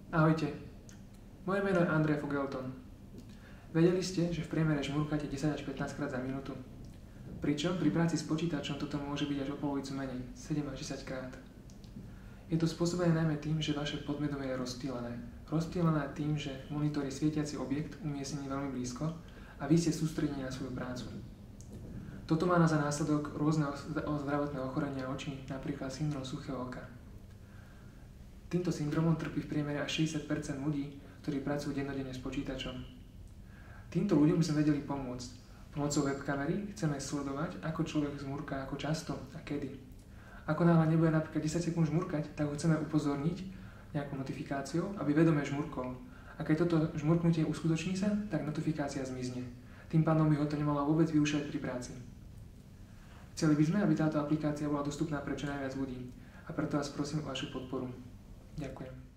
Ahojte, moje meno je Andrej Fogelton. Vedeli ste, že v priemere žmurkáte 10 až 15 krát za minútu? Pričom pri práci s počítačom toto môže byť až o polovicu menej, 7 až 10 krát. Je to spôsobené najmä tým, že vaše podvedomie je rozptýlené. Rozptýlené tým, že monitor je svietiaci objekt umiestnený veľmi blízko a vy ste sústredení na svoju prácu. Toto má za následok rôzne zdravotné ochorenia očí, napríklad syndrom suchého oka. Týmto syndromom trpí v priemere až 60% ľudí, ktorí pracujú dennodenne s počítačom. Týmto ľuďom by sme vedeli pomôcť. Pomocou webkamery chceme sledovať, ako človek žmurká, ako často a kedy. Ako náhle nebude napríklad 10 sekúnd žmurkať, tak ho chceme upozorniť nejakou notifikáciou, aby vedome žmurkol. A keď toto žmurknutie uskutoční sa, tak notifikácia zmizne. Tým pádom by ho to nemalo vôbec vyrušovať pri práci. Chceli by sme, aby táto aplikácia bola dostupná pre čo najviac ľudí. A preto vás prosím o vašu podporu. Ďakujem.